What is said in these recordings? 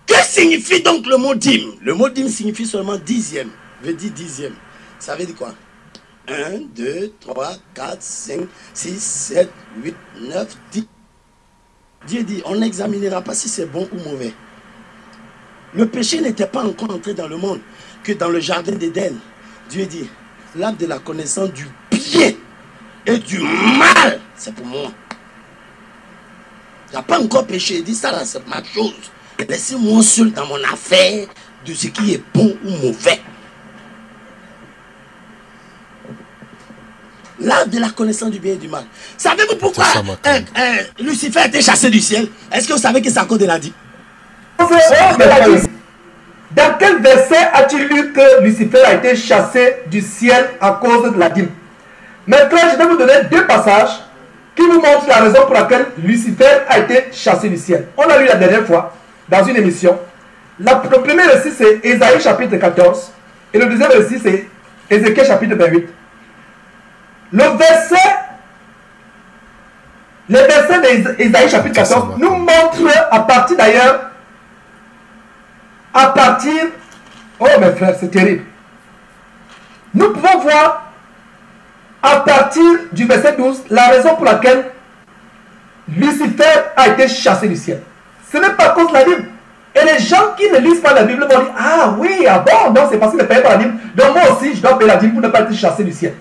Que signifie donc le mot dîme? Le mot dîme signifie seulement dixième. Veut dire dixième. Ça veut dire quoi? 1, 2, 3, 4, 5, 6, 7, 8, 9, 10. Dieu dit, on n'examinera pas si c'est bon ou mauvais. Le péché n'était pas encore entré dans le monde que dans le jardin d'Éden. Dieu dit, l'arbre de la connaissance du bien et du mal, c'est pour moi. Il n'y a pas encore péché. Il dit, ça là, c'est ma chose. Laissez-moi seul dans mon affaire de ce qui est bon ou mauvais. L'arbre de la connaissance du bien et du mal. Savez-vous pourquoi Lucifer a été chassé du ciel? Est-ce que vous savez que c'est à cause de la dîme? Dans quel verset as-tu lu que Lucifer a été chassé du ciel à cause de la dîme? Maintenant, je vais vous donner deux passages qui vous montrent la raison pour laquelle Lucifer a été chassé du ciel. On l'a lu la dernière fois dans une émission. Le premier récit, c'est Ésaïe chapitre 14. Et le deuxième récit, c'est Ézéchiel chapitre 28. Les versets d'Ésaïe chapitre 14 nous montrent à partir d'ailleurs, oh mes frères, c'est terrible. Nous pouvons voir à partir du verset 12 la raison pour laquelle Lucifer a été chassé du ciel. Ce n'est pas à cause de la Bible. Et les gens qui ne lisent pas la Bible vont dire, ah oui, ah bon, non, c'est parce qu'il ne paye pas la Bible. Donc moi aussi, je dois payer la Bible pour ne pas être chassé du ciel.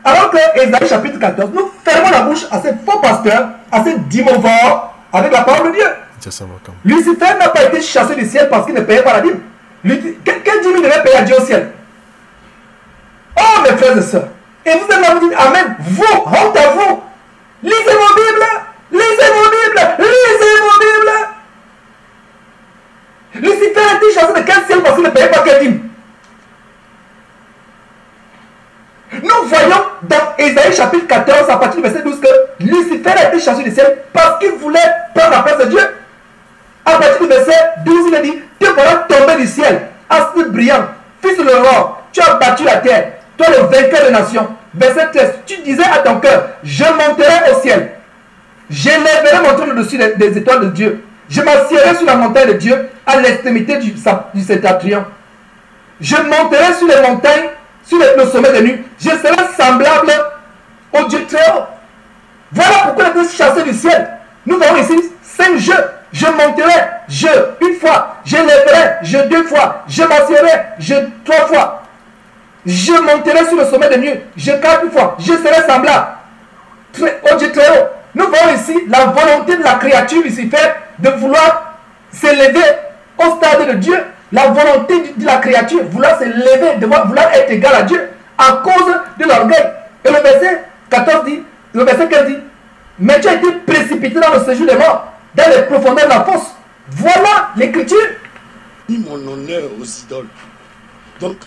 Alors que Ésaïe chapitre 14, nous fermons la bouche à ces faux pasteurs, à ces dimovores, avec la parole de Dieu. Lucifer n'a pas été chassé du ciel parce qu'il ne payait pas la Bible. Quel dîme il devait payer à Dieu au ciel? Oh mes frères et sœurs, et vous allez me dire, amen, vous, honte à vous, lisez vos Bibles, lisez vos Bibles, lisez vos Bibles. Lucifer a été chassé de quel ciel parce qu'il ne payait pas quel dîme? Nous voyons dans Ésaïe chapitre 14 à partir du verset 12 que Lucifer a été chassé du ciel parce qu'il voulait prendre la place de Dieu. À partir du verset 12, il a dit, te voilà tombé du ciel, astre brillant, fils de l'aurore, tu as battu la terre, toi le vainqueur des nations. Verset 13, tu disais à ton cœur, je monterai au ciel, j'élèverai mon trône au-dessus des étoiles de Dieu, je m'assierai sur la montagne de Dieu à l'extrémité du septentrion. Je monterai sur les montagnes, sur le sommet des nues, je serai semblable au Dieu très haut. Voilà pourquoi il a été chassé du ciel. Nous voyons ici 5 jeux. Je monterai, je, une fois, je lèverai, je 2 fois, je m'assierai, je 3 fois. Je monterai sur le sommet des nues, je 4 fois, je serai semblable au Dieu très haut. Nous voyons ici la volonté de la créature Lucifer de vouloir s'élever au stade de Dieu. La volonté de la créature, vouloir s'élever, de vouloir être égal à Dieu à cause de l'orgueil. Et le verset 14 dit, le verset 15 dit, mais tu as été précipité dans le séjour des morts, dans les profondeurs de la fosse. Voilà l'écriture. Mon honneur aux idoles. Donc,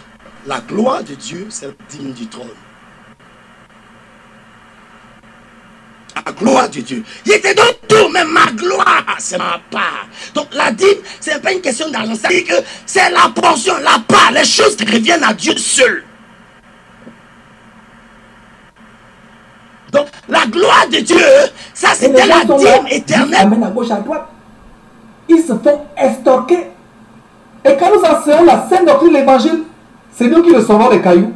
la gloire de Dieu, c'est le digne du trône. La gloire de Dieu. Il était donc tout, mais ma gloire, c'est ma part. Donc la dîme, c'est pas une question d'argent. C'est que c'est la portion, la part, les choses qui reviennent à Dieu seul. Donc la gloire de Dieu, ça c'était la dîme éternelle. Amène à gauche, à droite. Ils se font estorquer. Et quand nous enseignons la sainte doctrine de l'évangile, c'est nous qui recevons les cailloux.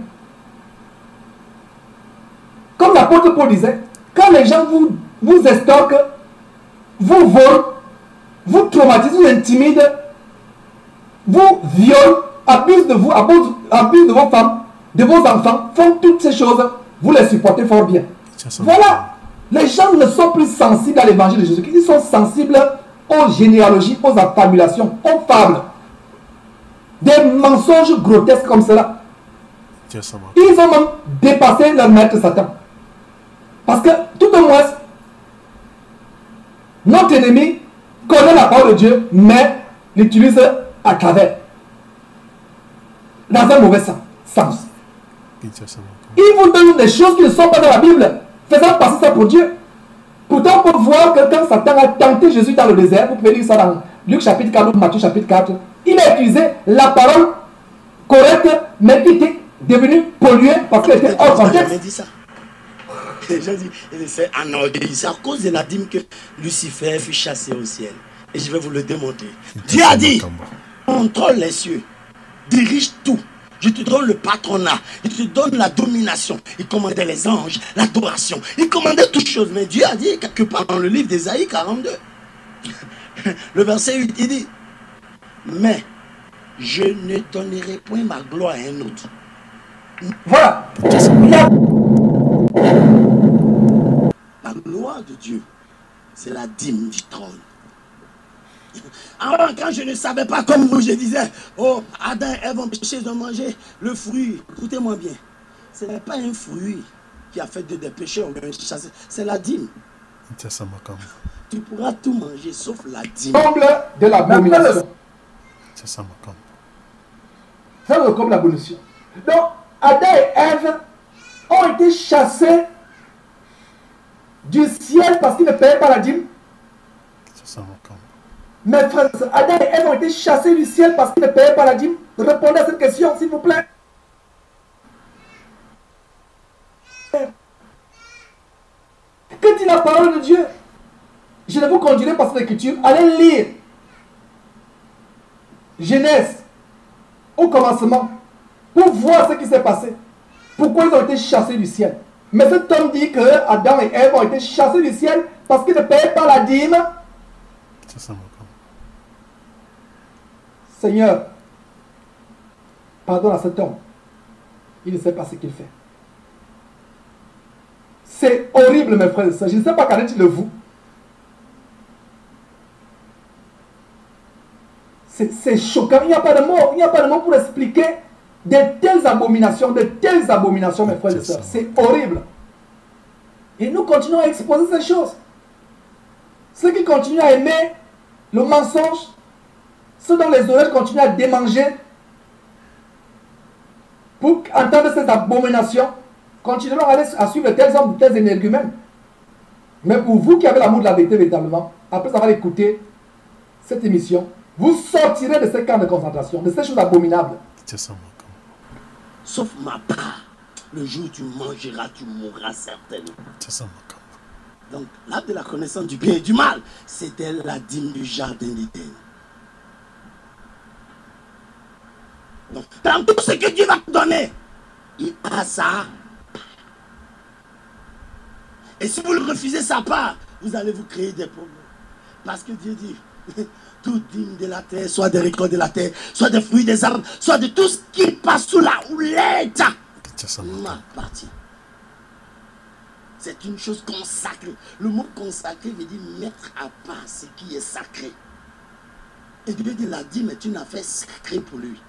Comme l'apôtre Paul disait, quand les gens vous estorquent, vous volent, vous traumatisent, vous intimident, vous violent, abusent de vous, abusent de vos femmes, de vos enfants, font toutes ces choses, vous les supportez fort bien. Voilà. Les gens ne sont plus sensibles à l'évangile de Jésus-Christ. Ils sont sensibles aux généalogies, aux affabulations, aux fables. Des mensonges grotesques comme cela. Ils ont même dépassé leur maître Satan. Parce que tout au moins, notre ennemi connaît la parole de Dieu, mais l'utilise à travers. Dans un mauvais sens. Il vous donne des choses qui ne sont pas dans la Bible, faisant passer ça pour Dieu. Pourtant, on peut voir que quand Satan a tenté Jésus dans le désert, vous pouvez lire ça dans Luc chapitre 4 ou Matthieu chapitre 4, il a utilisé la parole correcte, mais qui était devenue polluée parce qu'elle était hors contexte. Les gens disent, c'est enorgueilli. C'est à cause de la dîme que Lucifer fut chassé au ciel. Et je vais vous le démontrer. Dieu a dit, contrôle les cieux, dirige tout. Je te donne le patronat, il te donne la domination. Il commandait les anges, l'adoration. Il commandait toutes choses. Mais Dieu a dit quelque part dans le livre d'Ésaïe 42, le verset 8, il dit, mais je ne donnerai point ma gloire à un autre. Voilà. La gloire de Dieu, c'est la dîme du trône. Avant, quand je ne savais pas comme vous, je disais, oh, Adam et Ève ont péché de manger le fruit. Écoutez-moi bien, ce n'est pas un fruit qui a fait des péchés, c'est la dîme. Tu pourras tout manger sauf la dîme. Comble de l'abomination. Ça le comble de l'abomination. Donc, Adam et Ève ont été chassés du ciel parce qu'ils ne payaient pas la dîme. Mes frères, Adam et Ève ont été chassés du ciel parce qu'ils ne payaient pas la dîme. Répondez à cette question, s'il vous plaît. Que dit la parole de Dieu? Je ne vous conduirai pas cette écriture. Allez lire Genèse au commencement pour voir ce qui s'est passé. Pourquoi ils ont été chassés du ciel. Mais cet homme dit que Adam et Ève ont été chassés du ciel parce qu'ils ne payaient pas la dîme. Seigneur, pardonne à cet homme. Il ne sait pas ce qu'il fait. C'est horrible, mes frères et sœurs. Je ne sais pas qu'en est-il de vous. C'est choquant. Il n'y a pas de mots. Il n'y a pas de mots pour expliquer de telles abominations, mes frères et sœurs. C'est horrible. Et nous continuons à exposer ces choses. Ceux qui continuent à aimer le mensonge, ceux dont les oreilles continuent à démanger pour entendre ces abominations, continueront à suivre tels hommes, de tels énergumènes. Mais pour vous qui avez l'amour de la vérité véritablement, après avoir écouté cette émission, vous sortirez de ces camps de concentration, de ces choses abominables. Sauf ma part, le jour où tu mangeras, tu mourras certainement. Donc, l'arbre de la connaissance du bien et du mal, c'était la dîme du jardin d'Éden. Donc, dans tout ce que Dieu va te donner, il a sa. Et si vous le refusez sa part, vous allez vous créer des problèmes. Parce que Dieu dit, toute dîme de la terre, soit des récoltes de la terre, soit des fruits des arbres, soit de tout ce qui passe sous la houlette, m'appartient. C'est une chose consacrée. Le mot consacré veut dire mettre à part ce qui est sacré. Et Dieu dit, la dîme est une affaire sacrée pour lui.